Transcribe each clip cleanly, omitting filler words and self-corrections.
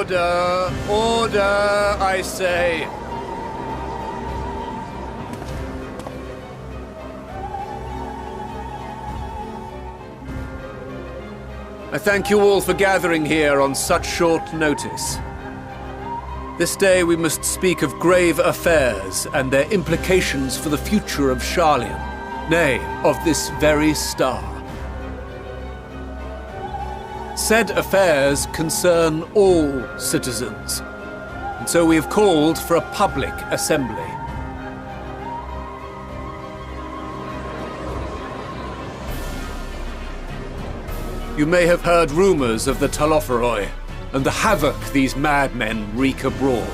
Order! Order, I say! I thank you all for gathering here on such short notice. This day we must speak of grave affairs and their implications for the future of Sharlayan, nay, of this very star. Said affairs concern all citizens, and so we have called for a public assembly. You may have heard rumors of the Telophoroi and the havoc these madmen wreak abroad.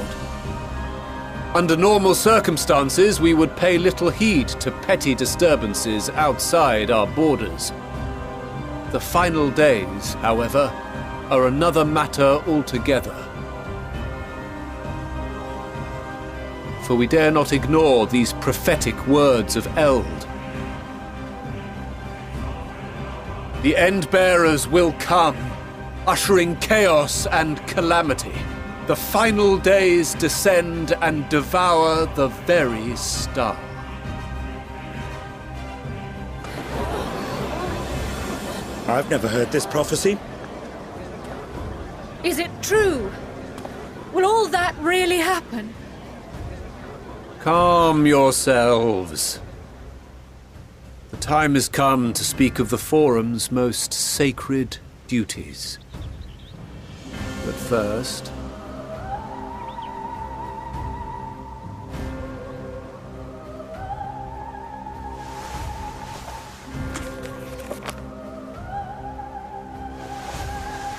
Under normal circumstances, we would pay little heed to petty disturbances outside our borders. The final days, however, are another matter altogether. For we dare not ignore these prophetic words of Eld. The End-Bearers will come, ushering chaos and calamity. The final days descend and devour the very star. I've never heard this prophecy. Is it true? Will all that really happen? Calm yourselves. The time has come to speak of the Forum's most sacred duties. But first...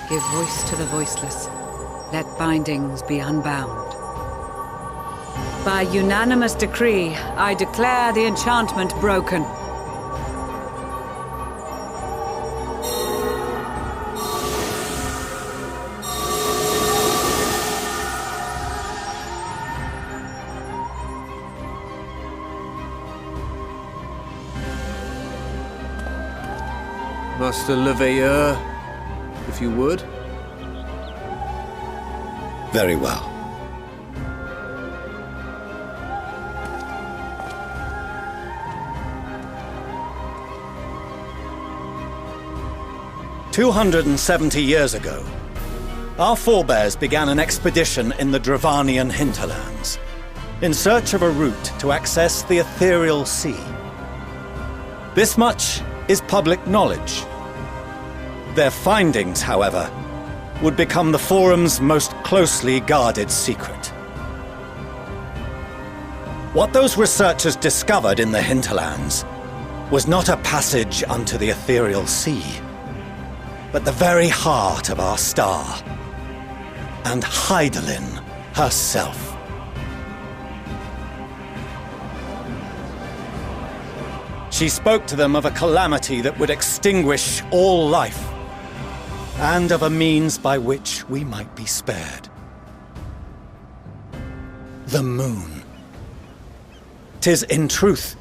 Give voice to the voiceless. Let bindings be unbound. By unanimous decree, I declare the enchantment broken. Master Leveilleur, if you would. Very well. "270 years ago, our forebears began an expedition in the Dravanian hinterlands, in search of a route to access the ethereal sea. This much is public knowledge. Their findings, however, would become the Forum's most closely guarded secret. What those researchers discovered in the hinterlands was not a passage unto the ethereal sea, but the very heart of our star, and Hydaelyn herself. She spoke to them of a calamity that would extinguish all life, and of a means by which we might be spared. The moon. 'Tis in truth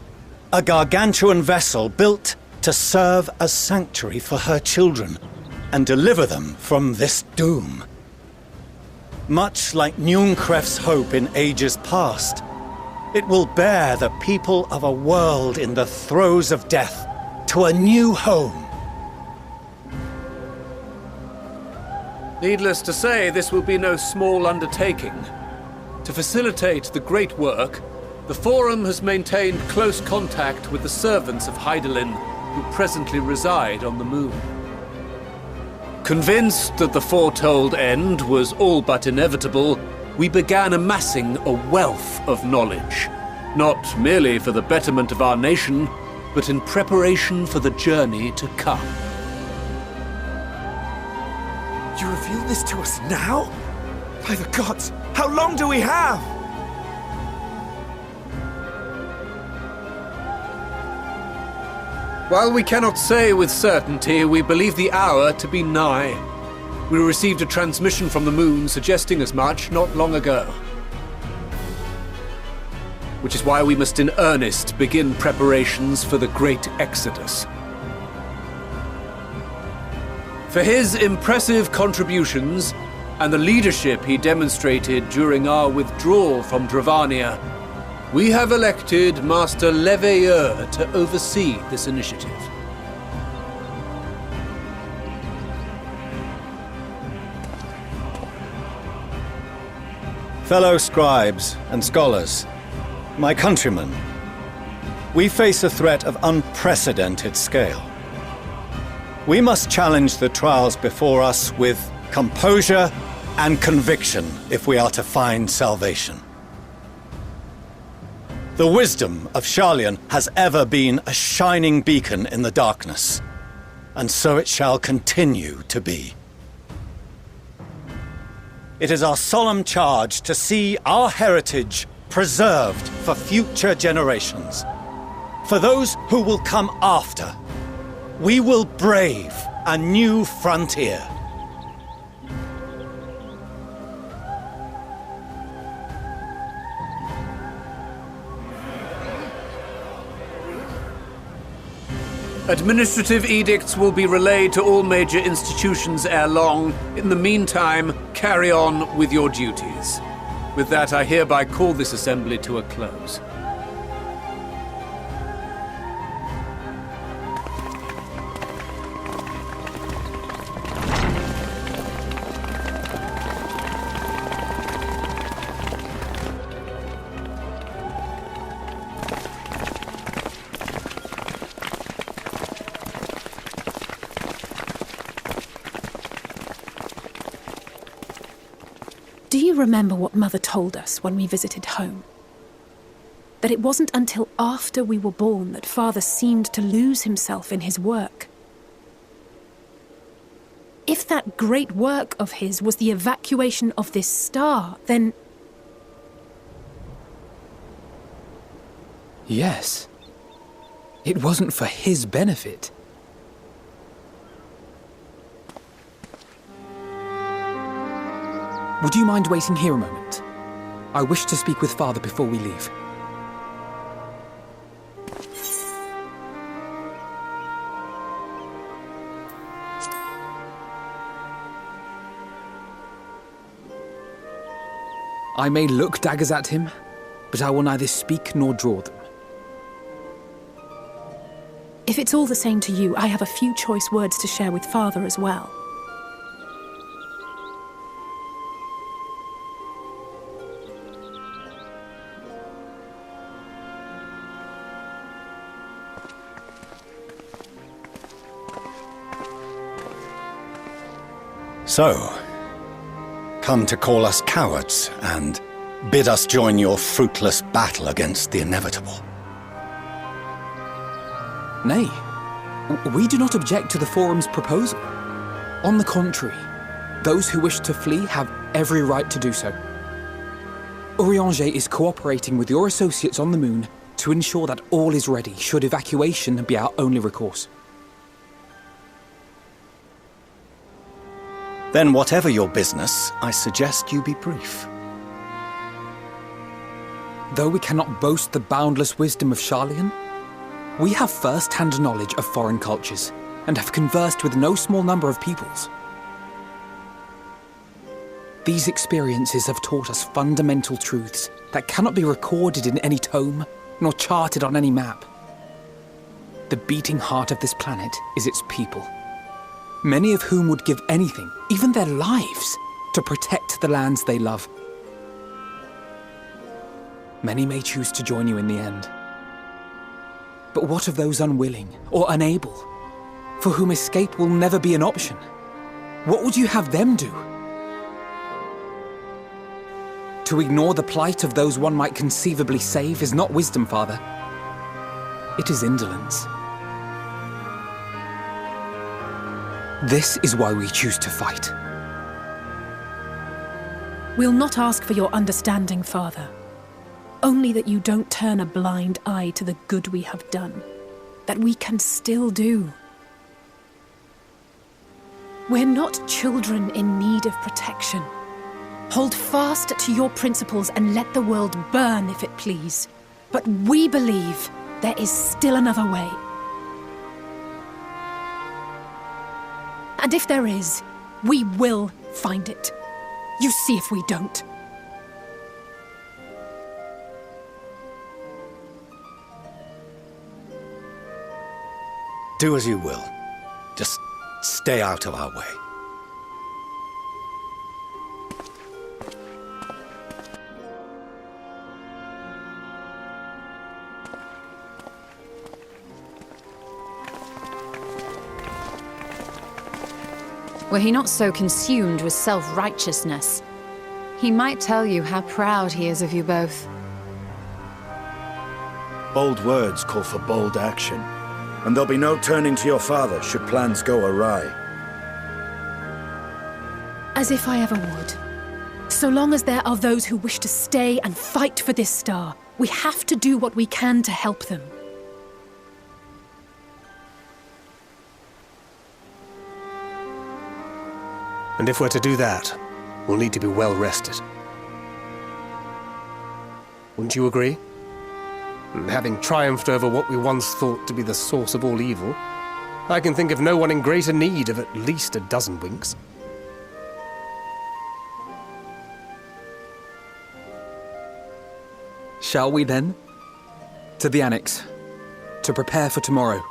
a gargantuan vessel built to serve as sanctuary for her children and deliver them from this doom. Much like Njunkref's hope in ages past, it will bear the people of a world in the throes of death to a new home. Needless to say, this will be no small undertaking. To facilitate the great work, the Forum has maintained close contact with the servants of Hydaelyn, who presently reside on the moon. Convinced that the foretold end was all but inevitable, we began amassing a wealth of knowledge, not merely for the betterment of our nation, but in preparation for the journey to come. You reveal this to us now? By the gods, how long do we have? While we cannot say with certainty, we believe the hour to be nigh. We received a transmission from the moon suggesting as much not long ago. Which is why we must in earnest begin preparations for the great exodus. For his impressive contributions, and the leadership he demonstrated during our withdrawal from Dravania, we have elected Master Leveilleur to oversee this initiative. Fellow scribes and scholars, my countrymen, we face a threat of unprecedented scale. We must challenge the trials before us with composure and conviction if we are to find salvation. The wisdom of Sharlayan has ever been a shining beacon in the darkness, and so it shall continue to be. It is our solemn charge to see our heritage preserved for future generations. For those who will come after, we will brave a new frontier. Administrative edicts will be relayed to all major institutions ere long. In the meantime, carry on with your duties. With that, I hereby call this assembly to a close. Do you remember what Mother told us when we visited home? That it wasn't until after we were born that Father seemed to lose himself in his work. If that great work of his was the evacuation of this star, then... Yes. It wasn't for his benefit. Would you mind waiting here a moment? I wish to speak with Father before we leave. I may look daggers at him, but I will neither speak nor draw them. If it's all the same to you, I have a few choice words to share with Father as well. So, come to call us cowards and bid us join your fruitless battle against the inevitable. Nay, we do not object to the Forum's proposal. On the contrary, those who wish to flee have every right to do so. Urianger is cooperating with your associates on the moon to ensure that all is ready should evacuation be our only recourse. Then whatever your business, I suggest you be brief. Though we cannot boast the boundless wisdom of Sharlayan, we have first-hand knowledge of foreign cultures, and have conversed with no small number of peoples. These experiences have taught us fundamental truths that cannot be recorded in any tome, nor charted on any map. The beating heart of this planet is its people, many of whom would give anything, even their lives, to protect the lands they love. Many may choose to join you in the end. But what of those unwilling or unable, for whom escape will never be an option? What would you have them do? To ignore the plight of those one might conceivably save is not wisdom, Father. It is indolence. This is why we choose to fight. We'll not ask for your understanding, Father. Only that you don't turn a blind eye to the good we have done, that we can still do. We're not children in need of protection. Hold fast to your principles and let the world burn if it please. But we believe there is still another way. And if there is, we will find it. You see if we don't. Do as you will. Just stay out of our way. Were he not so consumed with self-righteousness, he might tell you how proud he is of you both. Bold words call for bold action, and there'll be no turning to your father should plans go awry. As if I ever would. So long as there are those who wish to stay and fight for this star, we have to do what we can to help them. And if we're to do that, we'll need to be well rested. Wouldn't you agree? And having triumphed over what we once thought to be the source of all evil, I can think of no one in greater need of at least a dozen winks. Shall we then? To the Annex, to prepare for tomorrow.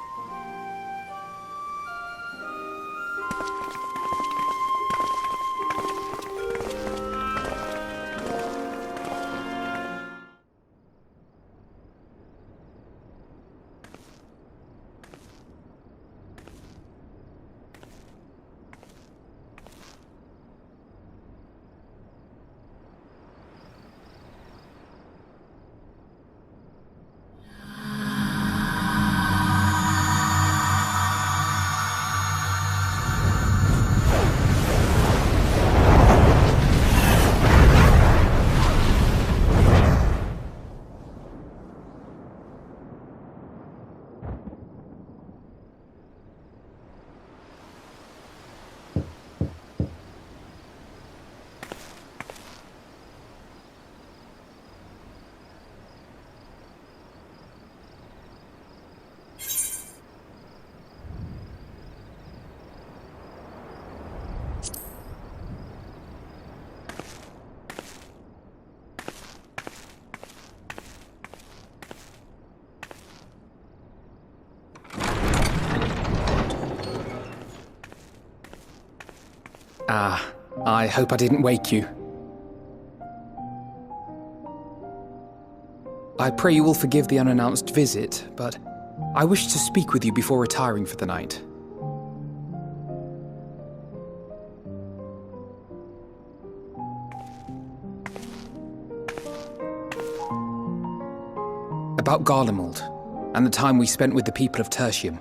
I hope I didn't wake you. I pray you will forgive the unannounced visit, but I wish to speak with you before retiring for the night. About Garlemald, and the time we spent with the people of Tertium.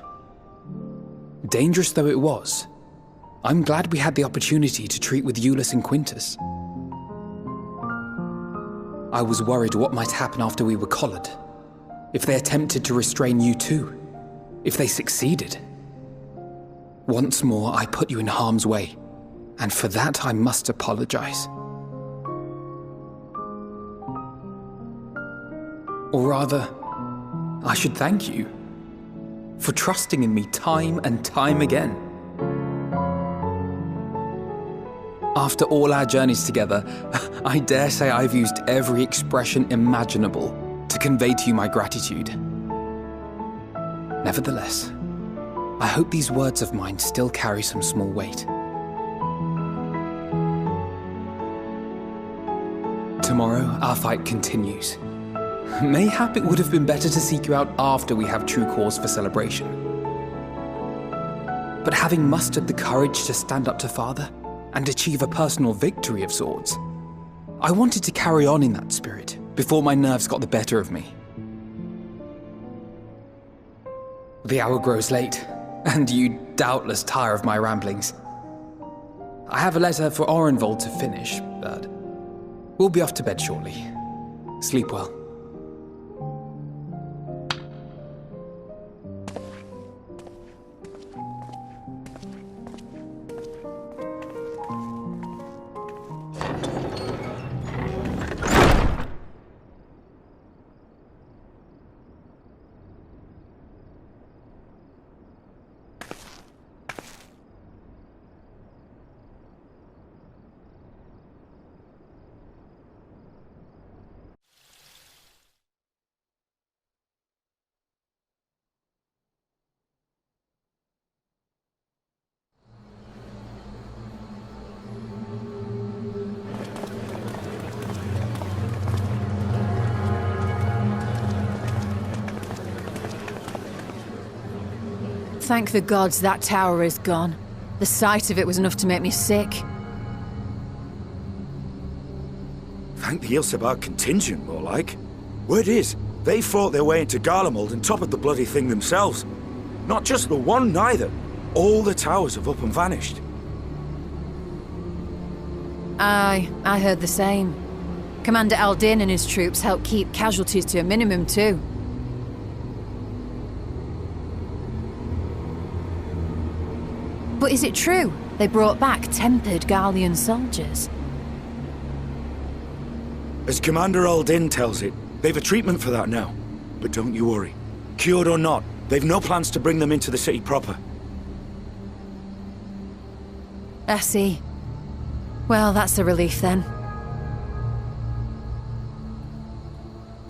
Dangerous though it was, I'm glad we had the opportunity to treat with Eulus and Quintus. I was worried what might happen after we were collared. If they attempted to restrain you too. If they succeeded. Once more, I put you in harm's way, and for that I must apologize. Or rather, I should thank you for trusting in me time and time again. After all our journeys together, I dare say I've used every expression imaginable to convey to you my gratitude. Nevertheless, I hope these words of mine still carry some small weight. Tomorrow, our fight continues. Mayhap it would have been better to seek you out after we have true cause for celebration. But having mustered the courage to stand up to Father, and achieve a personal victory of sorts, I wanted to carry on in that spirit before my nerves got the better of me. The hour grows late, and you doubtless tire of my ramblings. I have a letter for Orenvold to finish, but we'll be off to bed shortly. Sleep well. Thank the gods that tower is gone. The sight of it was enough to make me sick. Thank the Ilsebar contingent, more like. Word is, they fought their way into Garlemald and toppled the bloody thing themselves. Not just the one, neither. All the towers have up and vanished. Aye, I heard the same. Commander Aldin and his troops helped keep casualties to a minimum, too. But is it true they brought back tempered Garlean soldiers? As Commander Aldin tells it, they've a treatment for that now. But don't you worry. Cured or not, they've no plans to bring them into the city proper. I see. Well, that's a relief then.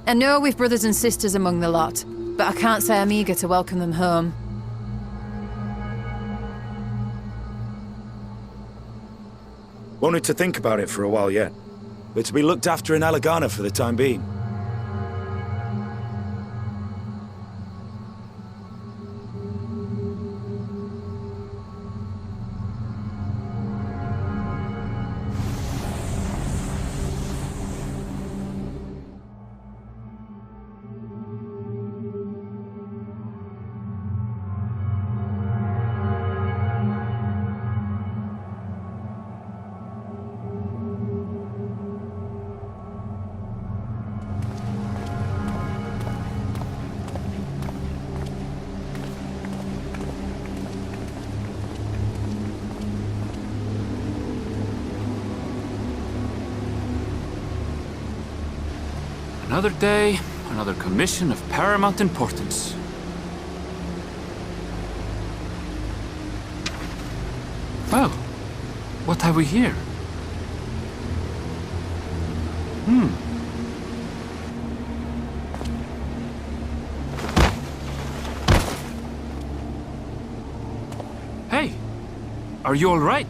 I know we've brothers and sisters among the lot, but I can't say I'm eager to welcome them home. Wanted to think about it for a while yet. But to be looked after in Alagana for the time being. Another day, another commission of paramount importance. Well, what have we here? Hey, are you all right?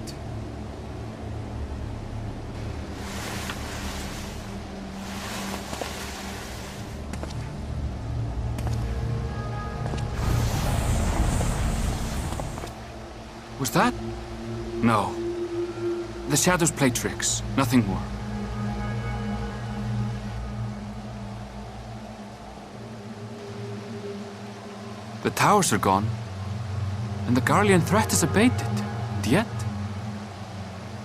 Was that? No. The shadows play tricks, nothing more. The towers are gone, and the Garlean threat is abated. And yet,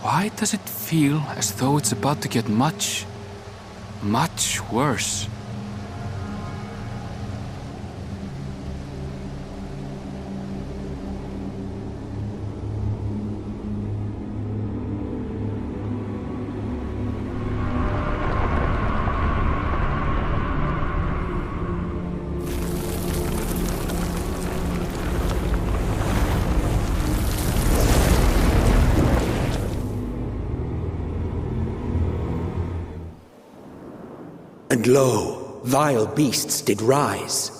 why does it feel as though it's about to get much, much worse? And lo, vile beasts did rise.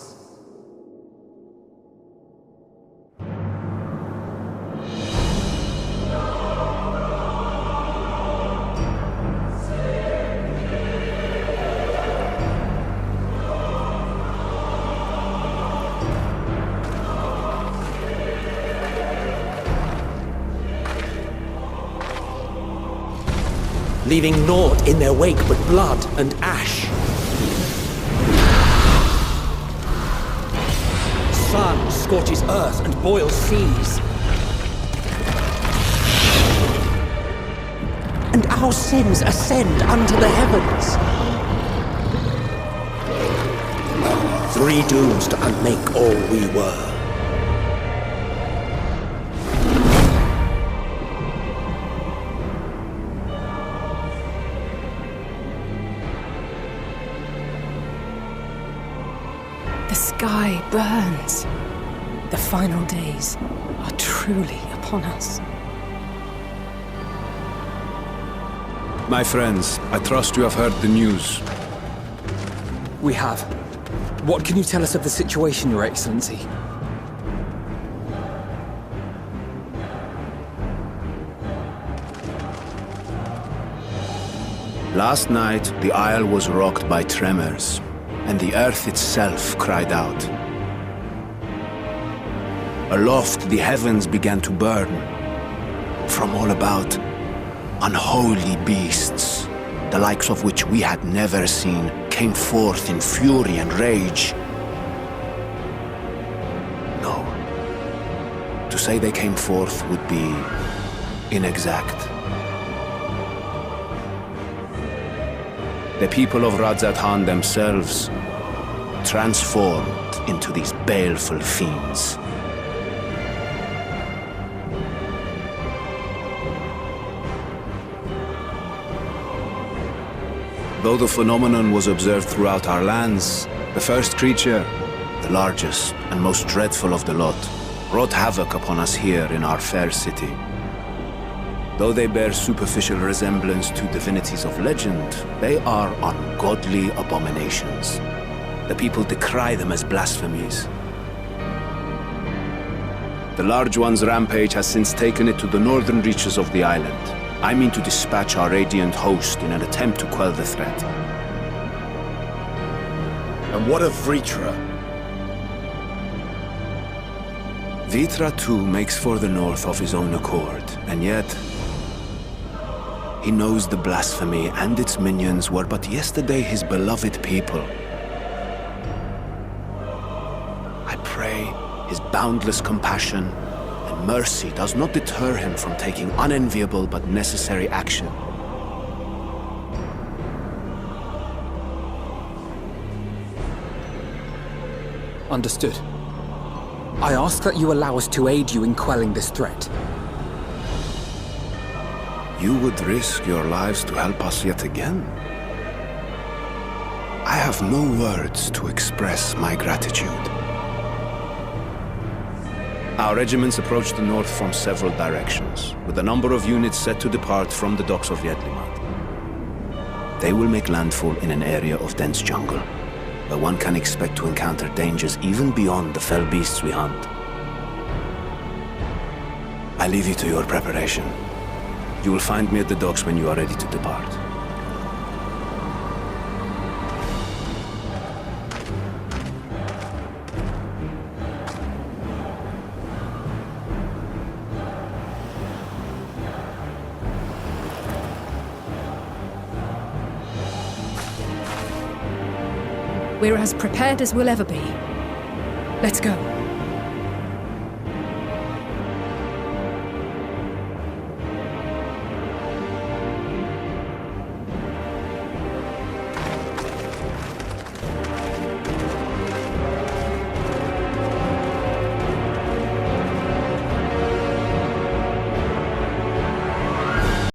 Leaving naught in their wake but blood and ash. Sun scorches earth and boils seas. And our sins ascend unto the heavens. Three dooms to unmake all we were. The sky burns. The final days are truly upon us. My friends, I trust you have heard the news. We have. What can you tell us of the situation, Your Excellency? Last night, the Isle was rocked by tremors, and the earth itself cried out. Aloft, the heavens began to burn. From all about, unholy beasts, the likes of which we had never seen, came forth in fury and rage. No. To say they came forth would be inexact. The people of Radzat-Han themselves transformed into these baleful fiends. Though the phenomenon was observed throughout our lands, the first creature, the largest and most dreadful of the lot, wrought havoc upon us here in our fair city. Though they bear superficial resemblance to divinities of legend, they are ungodly abominations. The people decry them as blasphemies. The large one's rampage has since taken it to the northern reaches of the island. I mean to dispatch our radiant host in an attempt to quell the threat. And what of Vritra? Vritra too makes for the north of his own accord, and yet he knows the blasphemy and its minions were but yesterday his beloved people. I pray his boundless compassion and mercy does not deter him from taking unenviable but necessary action. Understood. I ask that you allow us to aid you in quelling this threat. You would risk your lives to help us yet again? I have no words to express my gratitude. Our regiments approach the north from several directions, with a number of units set to depart from the docks of Yedlimat. They will make landfall in an area of dense jungle, where one can expect to encounter dangers even beyond the fell beasts we hunt. I leave you to your preparation. You will find me at the docks when you are ready to depart. We're as prepared as we'll ever be. Let's go.